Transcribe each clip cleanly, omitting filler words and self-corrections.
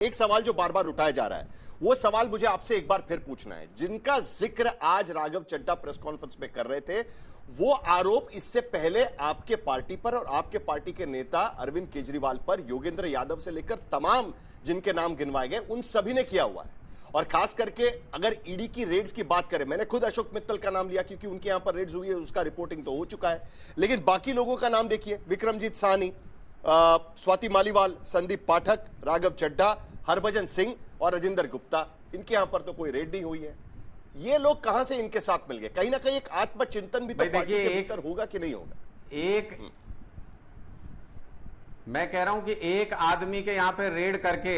एक सवाल जो बार बार उठाया जा रहा है, वो सवाल मुझे आपसे एक बार फिर पूछना है। जिनका जिक्र आज राघव चड्ढा प्रेस कॉन्फ्रेंस में कर रहे थे, वो आरोप इससे पहले आपके पार्टी पर और आपके पार्टी के नेता अरविंद केजरीवाल पर, योगेंद्र यादव से लेकर तमाम जिनके नाम गिनवाए गए, उन सभी ने किया हुआ है। और खास करके अगर ईडी की रेड्स की बात करें, मैंने खुद अशोक मित्तल का नाम लिया क्योंकि उनके यहां पर रेड्स हुई है, उसका रिपोर्टिंग तो हो चुका है। लेकिन बाकी लोगों का नाम देखिए, विक्रमजीत साहनी, स्वाति मालीवाल, संदीप पाठक, राघव चड्ढा, हरभजन सिंह और राजेंद्र गुप्ता, इनके यहां पर तो कोई रेड नहीं हुई है। ये लोग कहां से इनके साथ मिल गए? कहीं ना कहीं एक आत्मचिंतन भी तो पार्टी के भीतर होगा कि नहीं होगा? मैं कह रहा हूं कि एक आदमी के यहां पे रेड करके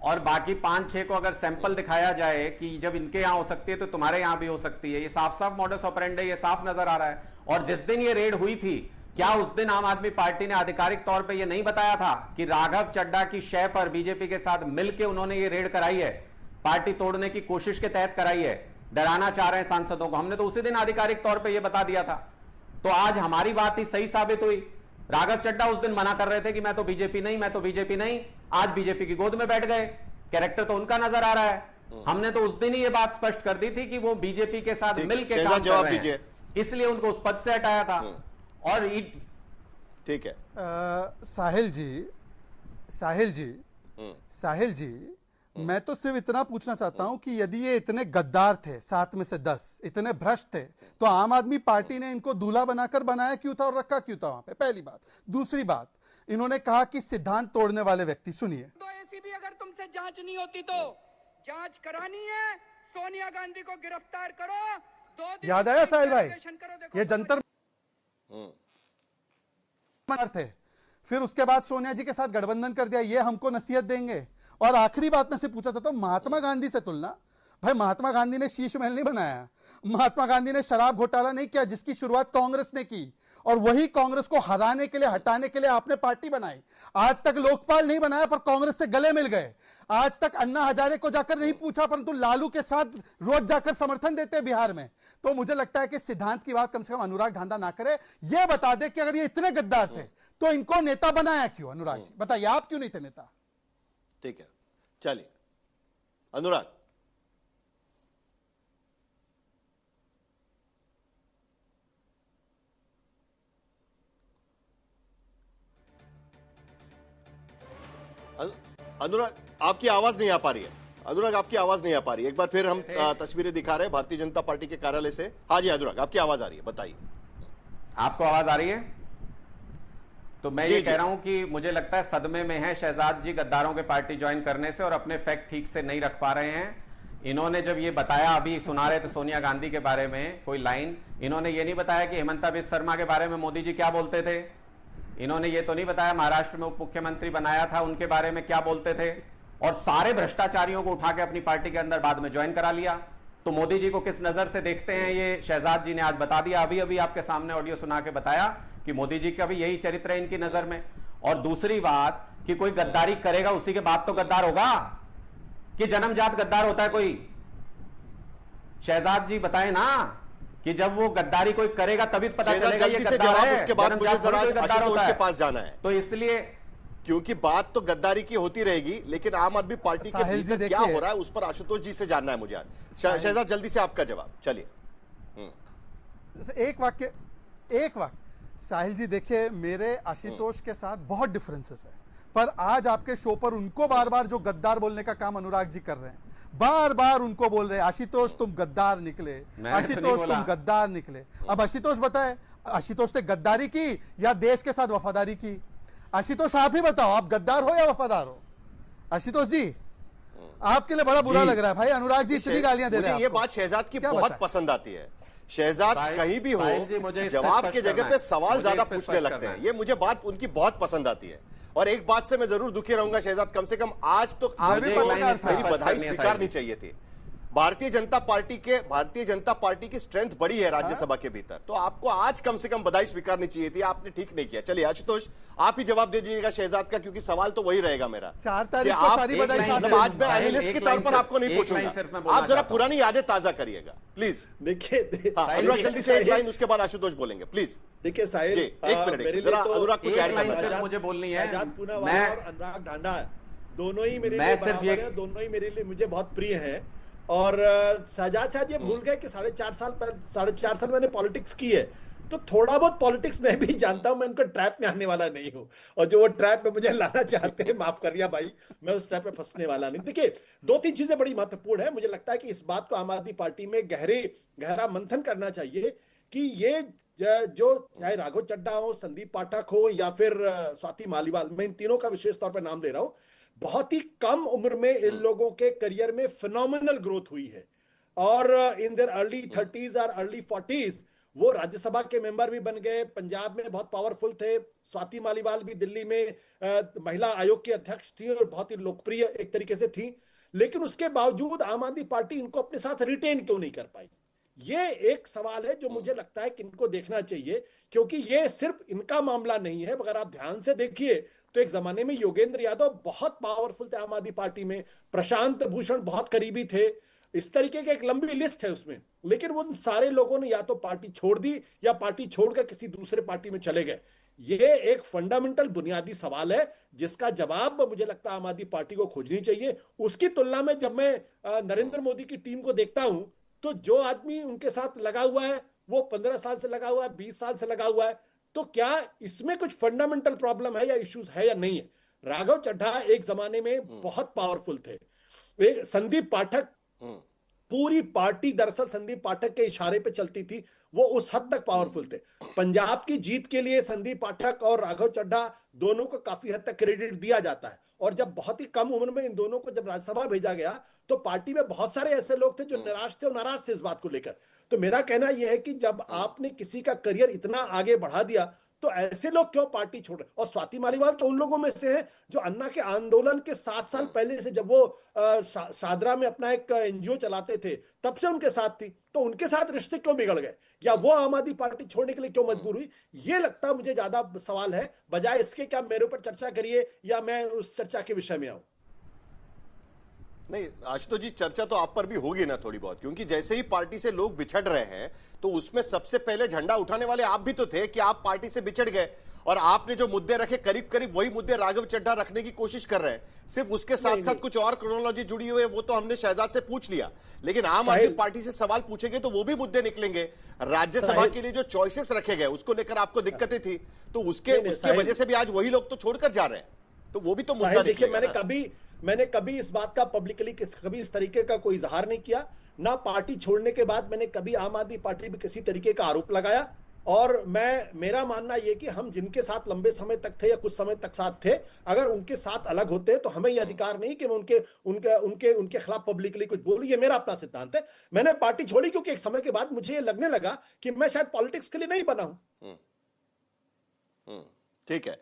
और बाकी 5-6 को अगर सैंपल दिखाया जाए कि जब इनके यहां हो सकती है तो तुम्हारे यहां भी हो सकती है, ये साफ साफ मॉडस ऑपरेंडी, ये साफ नजर आ रहा है। और जिस दिन ये रेड हुई थी, क्या उस दिन आम आदमी पार्टी ने आधिकारिक तौर पे ये नहीं बताया था कि राघव चड्ढा की शय पर बीजेपी के साथ मिलकर उन्होंने ये रेड कराई है, पार्टी तोड़ने की कोशिश के तहत कराई है, डराना चाह रहे हैं सांसदों को? हमने तो उसी दिन आधिकारिक तौर पे ये बता दिया था। तो आज हमारी बात ही सही साबित हुई। राघव चड्ढा उस दिन मना कर रहे थे कि मैं तो बीजेपी नहीं, मैं तो बीजेपी नहीं, आज बीजेपी की गोद में बैठ गए। कैरेक्टर तो उनका नजर आ रहा है। हमने तो उस दिन ही ये बात स्पष्ट कर दी थी कि वो बीजेपी के साथ मिलकर काम कर रहे हैं, इसलिए उनको उस पद से हटाया था। और ठीक है साहिल जी, मैं तो सिर्फ इतना पूछना चाहता हूं कि यदि ये इतने गद्दार थे, 7 में से 10 इतने भ्रष्ट थे, तो आम आदमी पार्टी ने इनको दूल्हा बनाकर बनाया क्यों था और रखा क्यों था वहां पे? पहली बात। दूसरी बात, इन्होंने कहा कि सिद्धांत तोड़ने वाले व्यक्ति, सुनिए, तो एसीबी अगर तुमसे जांच नहीं होती तो जांच करानी है, सोनिया गांधी को गिरफ्तार करो। 2 दिन याद आया साहिल भाई, ये जंतर थे, फिर उसके बाद सोनिया जी के साथ गठबंधन कर दिया, ये हमको नसीहत देंगे। और आखिरी बात मैं से पूछा था, तो महात्मा गांधी से तुलना, भाई महात्मा गांधी ने शीश महल नहीं बनाया, महात्मा गांधी ने शराब घोटाला नहीं किया जिसकी शुरुआत कांग्रेस ने की, और वही कांग्रेस को हराने के लिए, हटाने के लिए आपने पार्टी बनाई। आज तक लोकपाल नहीं बनाया पर कांग्रेस से गले मिल गए। आज तक अन्ना हजारे को जाकर नहीं पूछा परंतु लालू के साथ रोज जाकर समर्थन देते बिहार में। तो मुझे लगता है कि सिद्धांत की बात कम से कम अनुराग धांधा ना करे, यह बता दे कि अगर ये इतने गद्दार थे तो इनको नेता बनाया क्यों? अनुराग जी बताइए, आप क्यों नहीं थे नेता? ठीक है, चलिए अनुराग। अनुराग आपकी आवाज नहीं आ पा रही है। अनुराग आपकी आवाज नहीं आ पा रही है। एक बार फिर हम तस्वीरें दिखा रहे हैं भारतीय जनता पार्टी के कार्यालय से। हाँ जी अनुराग, आपकी आवाज आ रही है, बताइए। आपको आवाज आ रही है? तो मैं ये कह रहा हूं कि मुझे लगता है सदमे में है शहजाद जी गद्दारों के पार्टी ज्वाइन करने से, और अपने फैक्ट ठीक से नहीं रख पा रहे हैं। इन्होंने जब ये बताया, अभी सुना रहे थे सोनिया गांधी के बारे में कोई लाइन, इन्होंने ये नहीं बताया कि हेमंता बिस्वा शर्मा के बारे में मोदी जी क्या बोलते थे। इन्होंने ये तो नहीं बताया महाराष्ट्र में उप मुख्यमंत्री बनाया था उनके बारे में क्या बोलते थे। और सारे भ्रष्टाचारियों को उठा के अपनी पार्टी के अंदर बाद में ज्वाइन करा लिया। तो मोदी जी को किस नजर से देखते हैं, ये शहजाद जी ने आज बता दिया। अभी अभी आपके सामने ऑडियो सुना के बताया कि मोदी जी का भी यही चरित्र है इनकी नजर में। और दूसरी बात कि कोई गद्दारी करेगा उसी के बाद तो गद्दार होगा, कि जन्मजात गद्दार होता है कोई? शहजाद जी बताएं ना कि जब वो गद्दारी कोई करेगा तभी पता चलेगा ये गद्दार है। उसके बाद मुझे जरा आशुतोष के पास जाना है, तो इसलिए क्योंकि बात तो गद्दारी की होती रहेगी, लेकिन आम आदमी पार्टी के भीतर क्या हो रहा है उस पर आशुतोष जी से जानना है मुझे आज। शहजाद जल्दी से आपका जवाब, चलिए। एक वाक्य साहिल जी, देखिए मेरे आशुतोष के साथ बहुत डिफरेंसेस है, पर आज आपके शो पर उनको बार बार जो गद्दार बोलने का काम अनुराग जी कर रहे हैं, बार बार उनको बोल रहे हैं आशुतोष तुम गद्दार निकले, आशुतोष तुम गद्दार निकले। अब आशुतोष बताए, आशुतोष ने गद्दारी की या देश के साथ वफादारी की? आशुतोष आप ही बताओ, आप गद्दार हो या वफादार हो? आशुतोष जी आपके लिए बड़ा बुरा लग रहा है भाई, अनुराग जी इतनी गालियां दे रहे हैं। ये बात शहजाद की बहुत पसंद आती है। शहजाद कहीं भी हो, जवाब की जगह पे सवाल ज्यादा पूछने लगते हैं। ये मुझे बात उनकी बहुत पसंद आती है। और एक बात से मैं जरूर दुखी रहूंगा शहजाद, कम से कम आज तो आपको मेरी बधाई स्वीकारनी चाहिए थी। भारतीय जनता पार्टी की स्ट्रेंथ बड़ी है राज्यसभा के भीतर, तो आपको आज कम से कम बधाई स्वीकारनी चाहिए थी, आपने ठीक नहीं किया। चलिए आशुतोष आप ही जवाब दे दीजिएगा शहजाद का, क्योंकि सवाल तो वही रहेगा मेरा। 4 तारीख को सारी बधाई। आज मैं एनालिस्ट के तौर पर आपको नहीं पूछूंगा, आप जरा पुरानी यादें ताजा करिएगा प्लीज। देखिए अनुराग जल्दी से एक लाइन, उसके बाद आशुतोष बोलेंगे प्लीज। देखिए साहिल, एक मिनट जरा अनुराग कुछ ऐड करना मुझे बोलनी है। शहजाद पूनावाला और अनुराग ढांडा दोनों ही मेरे मैं लिए सिर्फ बराबर हैं, दोनों ही मेरे लिए मुझे बहुत प्रिय हैं। और शहजाद शायद ये भूल गए कि 4.5 साल मैंने पॉलिटिक्स की है, तो थोड़ा बहुत पॉलिटिक्स मैं भी जानता हूं। मैं उनका ट्रैप में आने वाला नहीं हूं, और जो वो ट्रैप में मुझे लाना चाहते हैं, माफ करिए भाई, मैं उस ट्रैप में फंसने वाला नहीं। देखिए, 2-3 चीजें बड़ी महत्वपूर्ण है। मुझे लगता है कि इस बात को आम आदमी पार्टी में गहरा मंथन करना चाहिए कि ये जो चाहे राघव चड्ढा हो, संदीप पाठक हो, या फिर स्वाति मालीवाल, मैं इन तीनों का विशेष तौर पर नाम ले रहा हूं। बहुत ही कम उम्र में इन लोगों के करियर में फिनोमिनल ग्रोथ हुई है, और इन देयर अर्ली 30s और अर्ली 40s वो राज्यसभा के मेंबर भी बन गए, पंजाब में बहुत पावरफुल थे। स्वाति मालीवाल भी दिल्ली में महिला आयोग की अध्यक्ष थी और बहुत ही लोकप्रिय एक तरीके से थी। लेकिन उसके बावजूद आम आदमी पार्टी इनको अपने साथ रिटेन क्यों नहीं कर पाई? ये एक सवाल है जो मुझे लगता है कि इनको देखना चाहिए, क्योंकि ये सिर्फ इनका मामला नहीं है। अगर आप ध्यान से देखिए तो एक जमाने में योगेंद्र यादव बहुत पावरफुल थे आम आदमी पार्टी में, प्रशांत भूषण बहुत करीबी थे, इस तरीके की एक लंबी लिस्ट है उसमें। लेकिन वो सारे लोगों ने या तो पार्टी छोड़ दी या पार्टी छोड़कर किसी दूसरे पार्टी में चले गए। ये एक फंडामेंटल बुनियादी सवाल है जिसका जवाब मुझे लगता है आम आदमी पार्टी को खोजनी चाहिए। उसकी तुलना में जब मैं नरेंद्र मोदी की टीम को देखता हूं, तो जो आदमी उनके साथ लगा हुआ है वो 15 साल से लगा हुआ है, 20 साल से लगा हुआ है, तो क्या इसमें कुछ फंडामेंटल प्रॉब्लम है या इश्यूज है या नहीं है? राघव चड्ढा एक जमाने में बहुत पावरफुल थे। संदीप पाठक, पूरी पार्टी दरअसल संदीप पाठक के इशारे पे चलती थी, वो उस हद तक पावरफुल थे। पंजाब की जीत के लिए संदीप पाठक और राघव चड्ढा दोनों को काफी हद तक क्रेडिट दिया जाता है। और जब बहुत ही कम उम्र में इन दोनों को जब राज्यसभा भेजा गया, तो पार्टी में बहुत सारे ऐसे लोग थे जो निराश थे और नाराज थे इस बात को लेकर। तो मेरा कहना यह है कि जब आपने किसी का करियर इतना आगे बढ़ा दिया, तो ऐसे लोग क्यों पार्टी छोड़ रहे? और स्वाति मालीवाल तो उन लोगों में से है जो अन्ना के आंदोलन के 7 साल पहले से, जब वो शादरा में अपना एक एनजीओ चलाते थे, तब से उनके साथ थी। तो उनके साथ रिश्ते क्यों बिगड़ गए, या वो आम आदमी पार्टी छोड़ने के लिए क्यों मजबूर हुई? ये लगता है मुझे ज्यादा सवाल है, बजाय इसके कि आप मेरे ऊपर चर्चा करिए या मैं उस चर्चा के विषय में आऊं। नहीं आशुतोष जी, चर्चा तो आप पर भी होगी ना थोड़ी बहुत, क्योंकि जैसे ही पार्टी से लोग बिछड़ रहे हैं तो उसमें सबसे पहले झंडा उठाने वाले आप भी तो थे कि आप पार्टी से बिछड़ गए, और आपने जो मुद्दे रखे करीब करीब वही मुद्दे राघव चड्ढा रखने की कोशिश कर रहे हैं। सिर्फ उसके साथ साथ कुछ और क्रोनोलॉजी जुड़ी हुई है, वो तो हमने शहजाद से पूछ लिया, लेकिन आम आदमी पार्टी से सवाल पूछेंगे तो वो भी मुद्दे निकलेंगे। राज्यसभा के लिए जो चॉइसेस रखे गए उसको लेकर आपको दिक्कतें थी, तो उसके वजह से भी आज वही लोग तो छोड़कर जा रहे हैं, तो वो भी तो मुद्दा देखिए, मैंने कभी इस बात का पब्लिकली कभी इस तरीके का कोई इजहार नहीं किया ना। पार्टी छोड़ने के बाद मैंने कभी आम आदमी पार्टी पे किसी तरीके का आरोप लगाया। और मेरा मानना यह कि हम जिनके साथ लंबे समय तक थे या कुछ समय तक साथ थे, अगर उनके साथ अलग होते तो हमें यह अधिकार नहीं कि मैं उनके खिलाफ पब्लिकली कुछ बोलूं। ये मेरा अपना सिद्धांत है। मैंने पार्टी छोड़ी क्योंकि एक समय के बाद मुझे ये लगने लगा कि मैं शायद पॉलिटिक्स के लिए नहीं बना हूं। ठीक है।